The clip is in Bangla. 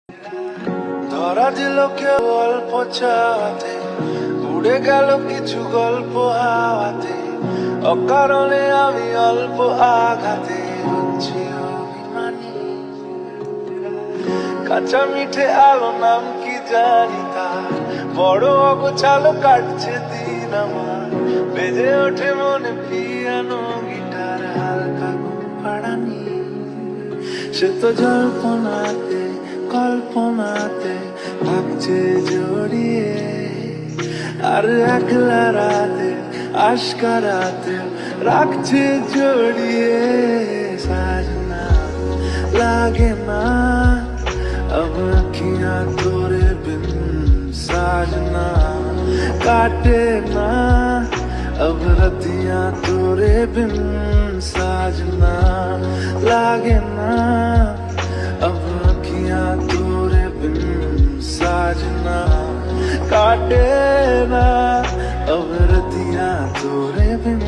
ধরা দিল কেউ অল্প চাওয়াতে, উড়ে গেল কিছু গল্প হাওয়াতে, অকারণে আমি অল্প আঘাতে হচ্ছি অভিমানী। কাঁচা মিঠে আলো নাম কি জানি তার, বড় অগোছালো কাটছে দিন আমার, বেজে ওঠে মনে পিয়ানো গিটার হালকা ঘুম পাড়ানি। সে তো জল্পনাতে কল্পনাতে থাকছে জড়িয়ে, আর একলা রাতে আশকারাতে রাখছে জড়িয়ে। সাজনা लागे ना अब अखियां तोरे बिन, साजना काटे ना अब रतियां तोरे बिन, साजना लागे ना अब अखियां तोरे बिन, साजना काटे ना अब रतियां तोरे बिन।